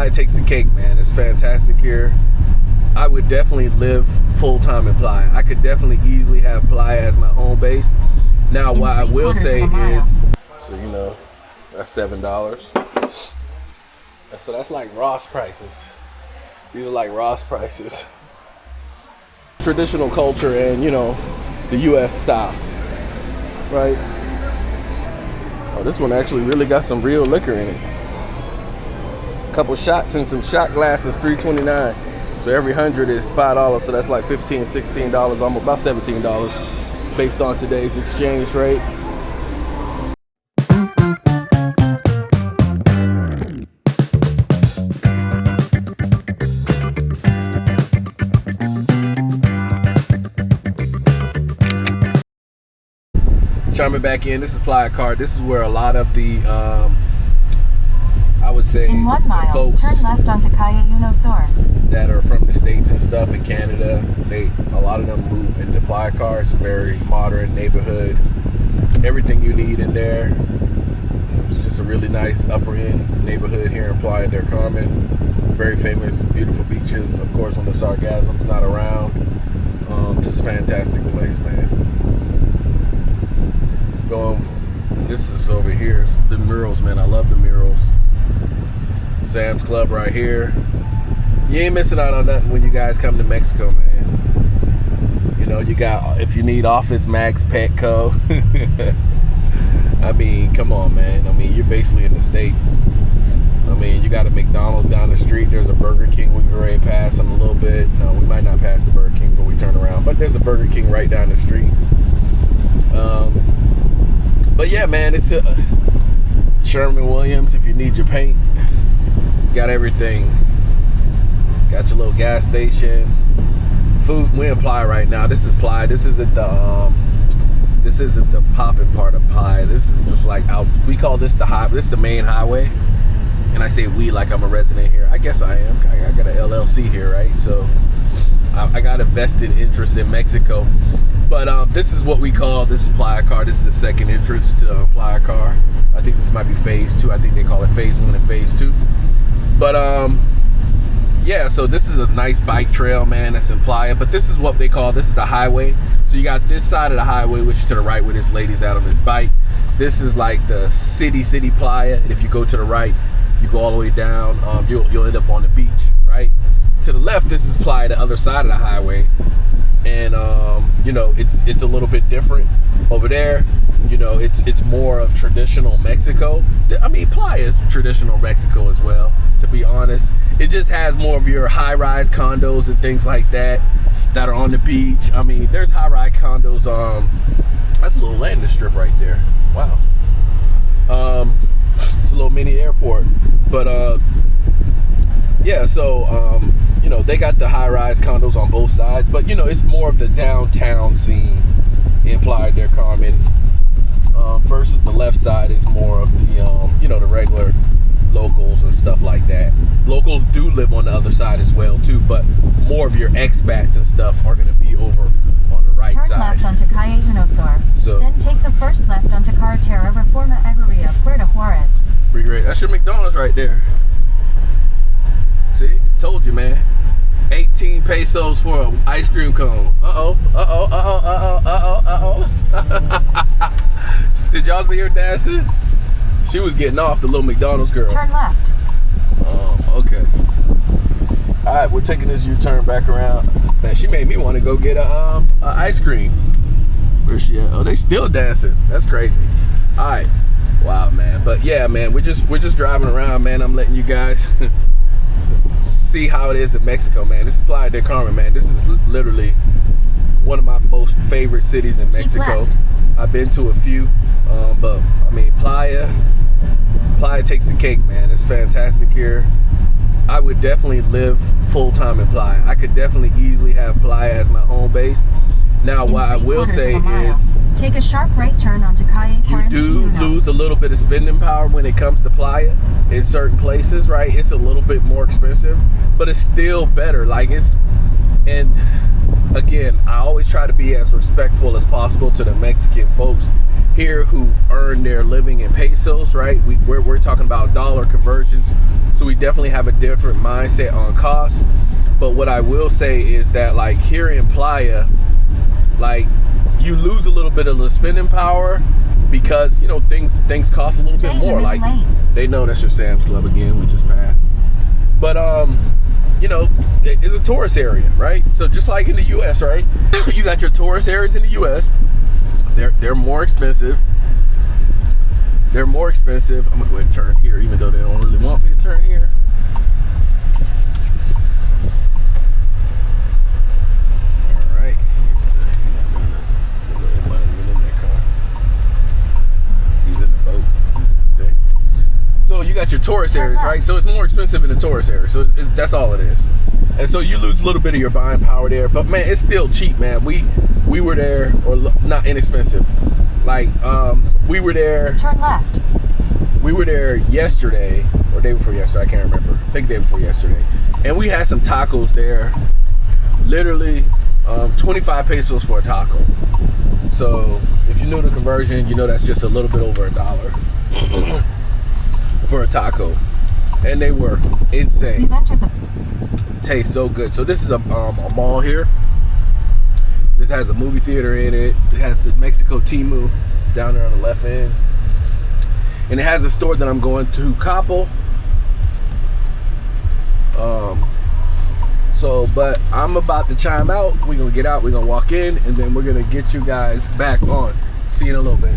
Playa takes the cake, man. It's fantastic here. I would definitely live full-time in Playa. I could definitely easily have Playa as my home base. Now, what I will say is, so you know, that's $7. So that's like Ross prices. These are like Ross prices. Traditional culture and, you know, the U.S. style, right? Oh, this one actually really got some real liquor in it. A couple shots and some shot glasses, $3.29. So every 100 is $5. So that's like $15, $16, almost about $17 based on today's exchange rate. Chiming back in, this is Playacar. This is where a lot of the, I would say, in 1 mile, folks turn left onto Calle Uno Sur that are from the States and stuff in Canada, a lot of them move into Playacar. It's a very modern neighborhood. Everything you need in there. It's just a really nice upper end neighborhood here in Playa del Carmen. Very famous, beautiful beaches. Of course, when the sargassum's not around. Just a fantastic place, man. This is over here, the murals, man. I love the murals. Sam's Club right here. You ain't missing out on nothing when you guys come to Mexico, man. You know, you got, if you need Office Max, Petco. I mean, come on, man. I mean, you're basically in the States. I mean, you got a McDonald's down the street. There's a Burger King. We can already pass them a little bit. No, we might not pass the Burger King before we turn around, but there's a Burger King right down the street. But yeah, man, it's a Sherwin-Williams. If you need your paint, got everything. Got your little gas stations, food. We in Playa right now. This is Playa. This isn't the popping part of Playa. This is just like out. We call this the high. This is the main highway, and I say we like I'm a resident here. I guess I am. I got an LLC here, right? So I got a vested interest in Mexico. But this is what we call, this is Playacar. This is the second entrance to Playacar. I think this might be phase 2. I think they call it phase 1 and phase 2. But yeah, so this is a nice bike trail, man, that's in Playa. But this is what they call, this is the highway. So you got this side of the highway, which is to the right where this lady's out on this bike. This is like the city Playa. And if you go to the right, you go all the way down, you'll end up on the beach, right? To the left, this is Playa, the other side of the highway. And you know, it's a little bit different over there. You know, it's more of traditional Mexico. I mean, Playa is traditional Mexico as well, to be honest. It just has more of your high-rise condos and things like that are on the beach. I mean, there's high-rise condos. That's a little landing strip right there. Wow. It's a little mini airport. But yeah, so you know, they got the high-rise condos on both sides, but you know, it's more of the downtown scene in Playa del Carmen versus the left side is more of the you know, the regular locals and stuff like that. Locals do live on the other side as well too, but more of your expats and stuff are going to be over on the right side. Turn left onto Calle Uno Sur. So then take the first left onto Carretera Reforma Aguirre, Puerto Juarez. Pretty great. That's your McDonald's right there. See, told you, man. 18 pesos for an ice cream cone. Did y'all see her dancing? She was getting off, the little McDonald's girl. Turn left. Okay. All right, we're taking this U-turn back around. Man, she made me want to go get a ice cream. Where's she at? Oh, they still dancing. That's crazy. All right. Wow, man. But yeah, man, we're just driving around, man. I'm letting you guys see how it is in Mexico, man. This is Playa del Carmen, man. This is literally one of my most favorite cities in Mexico. I've been to a few, but I mean, Playa takes the cake, man. It's fantastic here. I would definitely live full-time in Playa. I could definitely easily have Playa as my home base. Now, what I will say is, take a sharp right turn onto Calle. You do lose a little bit of spending power when it comes to Playa in certain places, right? It's a little bit more expensive, but it's still better. Like, and again, I always try to be as respectful as possible to the Mexican folks here who earn their living in pesos, right? We're talking about dollar conversions, so we definitely have a different mindset on cost. But what I will say is that, like, here in Playa, like, you lose a little bit of the spending power because, you know, things cost a little bit more. Like, they know that's your Sam's Club again. We just passed. But you know, it's a tourist area, right? So just like in the U.S., right? You got your tourist areas in the U.S. They're more expensive. They're more expensive. I'm gonna go ahead and turn here, even though they don't really want me to turn here. All right. He's in the boat. So you got your tourist areas, right? So it's more expensive in the tourist area. So that's all it is. And so you lose a little bit of your buying power there. But man, it's still cheap, man. We were there, or not inexpensive. Like, we were there. Turn left. We were there yesterday, or day before yesterday. I can't remember. I think day before yesterday. And we had some tacos there. Literally 25 pesos for a taco. So if you know the conversion, you know that's just a little bit over $1. For a taco, and they were insane. Tastes so good. So this is a mall here. This has a movie theater in it. It has the Mexico Timu down there on the left end, and it has a store that I'm going to, Coppel. But I'm about to chime out. We're gonna get out. We're gonna walk in, and then we're gonna get you guys back on. See you in a little bit.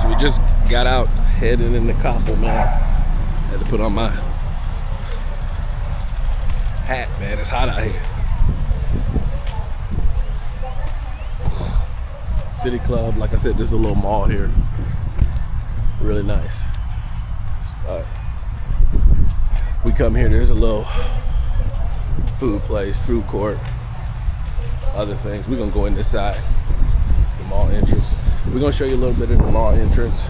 So we just got out, heading in the Coppel, man. Had to put on my hat, man. It's hot out here. City Club, like I said, this is a little mall here. Really nice. We come here, there's a little food place, food court, other things. We're gonna go in this side, the mall entrance. We're gonna show you a little bit of the mall entrance.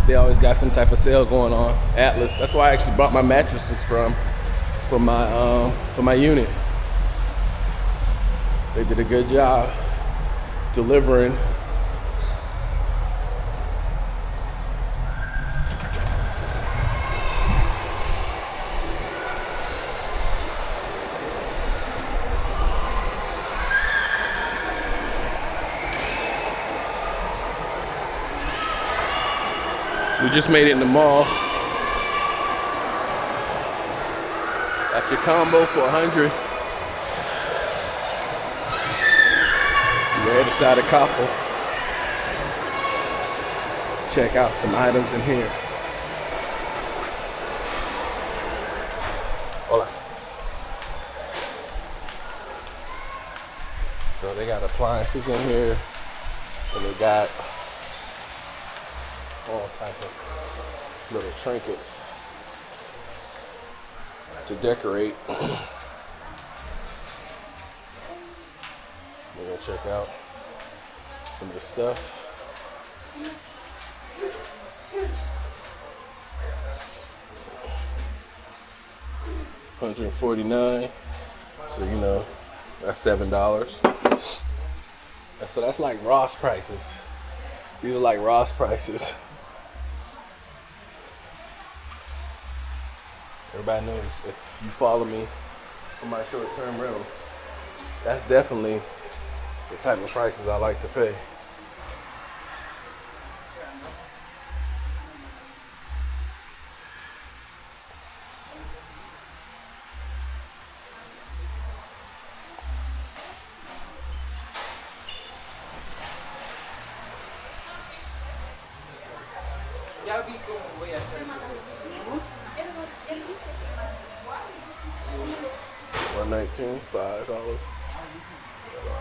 They always got some type of sale going on. Atlas. That's why I actually bought my mattresses for my unit. They did a good job delivering. So we just made it in the mall. Got your combo for $100. The other side of Coppel. Check out some items in here. Hola. So they got appliances in here, and they got all type of little trinkets to decorate. We're gonna check out some of the stuff. $149. So you know that's $7. So that's like Ross prices. These are like Ross prices. Everybody knows if you follow me for my short-term rentals, that's definitely the type of prices I like to pay. $119, $5,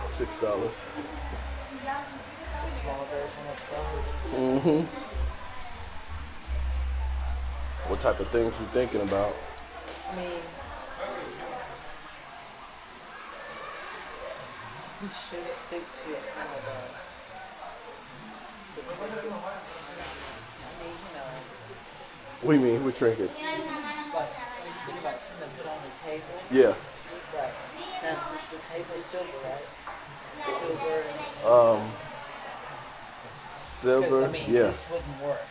$6. Small version of those. Mm-hmm. What type of things you thinking about? I mean, we should stick to it kind of the clothes. I mean, you know, What do you mean? What trinkets? Like, when you think about something they put on the table, Yeah. right? And the table's silver, right? Silver. Silver. Because, I mean, Yeah. this wouldn't work.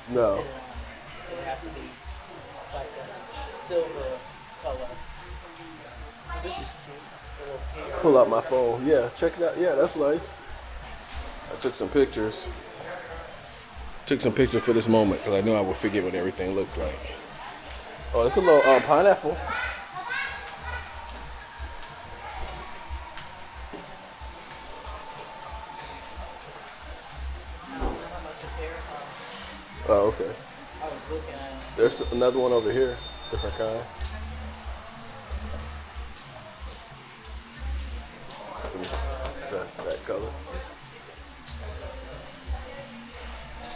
To No. sit it on. It would have to be like a silver color. This is cute. A little pear. Pull out my phone. Yeah, check it out. Yeah, that's nice. I took some pictures. Took some pictures for this moment because I knew I would forget what everything looks like. Oh, it's a little pineapple. Oh, okay. I was looking at them. There's another one over here, different kind. Some, that color.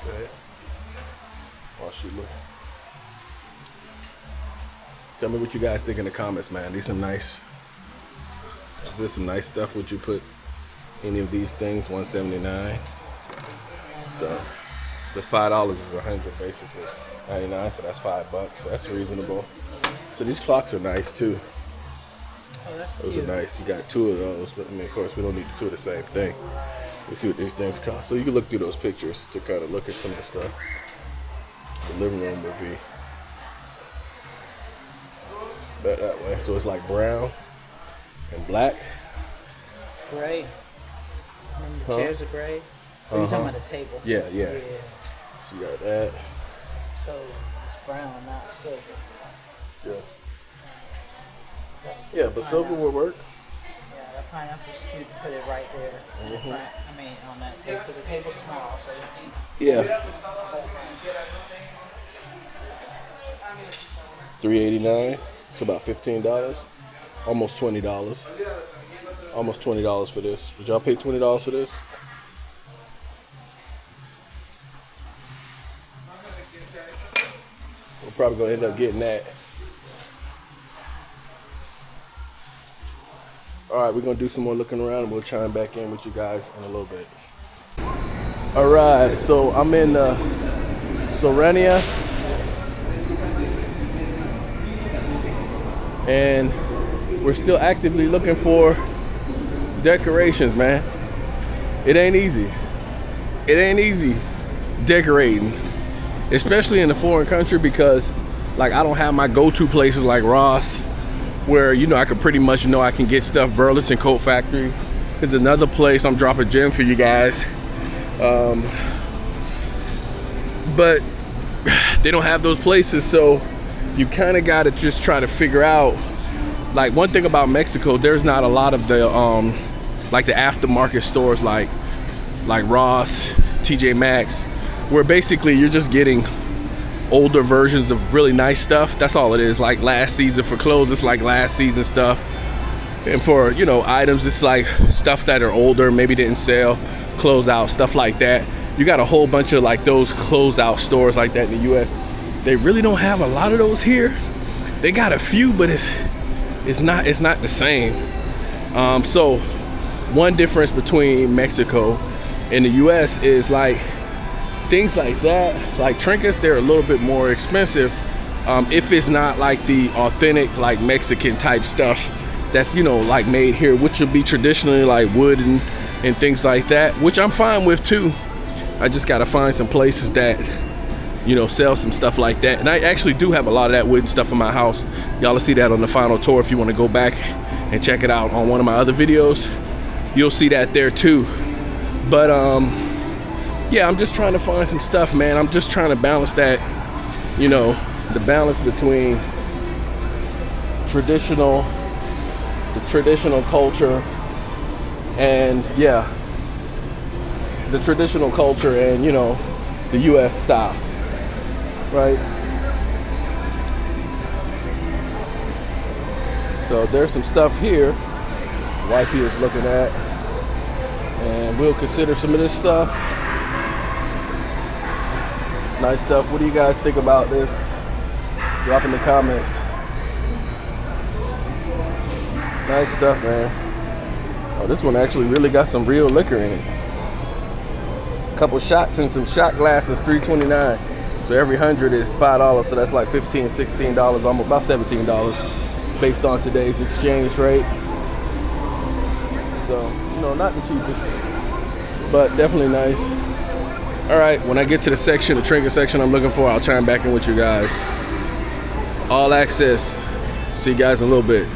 Go ahead. While she look. Tell me what you guys think in the comments, man. These some nice. There's some nice stuff. Would you put any of these things? $179. So. The $5 is 100 basically. 99, so that's $5. That's reasonable. So these clocks are nice too. Oh, that's Those cute. are nice. You got two of those, but I mean, of course, we don't need two of the same thing. Let's see what these things cost. So you can look through those pictures to kind of look at some of the stuff. The living room would be that way. So it's like brown and black. Gray. And the Huh? chairs are gray. Or you Uh-huh. talking about the table? Yeah. So you got that. So it's brown, not silver. Yeah. That's cute. Yeah, but silver Pineapple. would work. Yeah, that pineapple's cute to put it right there in the front. I mean, on that table, because the table's small, so you need. Yeah. $3.89. It's about $15. Almost $20. Almost $20 for this. Would y'all pay $20 for this? We're probably gonna end up getting that. All right, we're gonna do some more looking around, and we'll chime back in with you guys in a little bit. All right, so I'm in Serenia, and we're still actively looking for decorations, man. It ain't easy. It ain't easy decorating, especially in a foreign country, because like I don't have my go-to places like Ross, where I could pretty much I can get stuff. Burlington Coat Factory is another place. I'm dropping a gem for you guys, but they don't have those places, so you kind of got to just try to figure out. Like, one thing about Mexico, there's not a lot of the like the aftermarket stores like Ross, TJ Maxx, where basically you're just getting older versions of really nice stuff. That's all it is. Like last season for clothes, it's like last season stuff, and for items, it's like stuff that are older, maybe didn't sell, closeout stuff like that. You got a whole bunch of like those closeout stores like that in the U.S. They really don't have a lot of those here. They got a few, but it's not the same. So one difference between Mexico and the U.S. is like things like that, like trinkets, they're a little bit more expensive if it's not like the authentic like Mexican type stuff that's like made here, which would be traditionally like wood and things like that, which I'm fine with too. I just gotta find some places that sell some stuff like that. And I actually do have a lot of that wooden stuff in my house. Y'all will see that on the final tour. If you want to go back and check it out on one of my other videos, you'll see that there too. But yeah, I'm just trying to find some stuff, man. I'm just trying to balance that, the balance between the traditional culture and the traditional culture and the US style, right? So there's some stuff here wifey is looking at, and we'll consider some of this stuff. Nice stuff. What do you guys think about this? Drop in the comments. Nice stuff, man. Oh, this one actually really got some real liquor in it. A couple shots and some shot glasses, $3.29. So So every 100 is $5, so that's like $15, $16, almost about $17 based on today's exchange rate. So, you know, not the cheapest, but definitely nice. All right, when I get to the section, the trinket section I'm looking for, I'll chime back in with you guys. All access. See you guys in a little bit.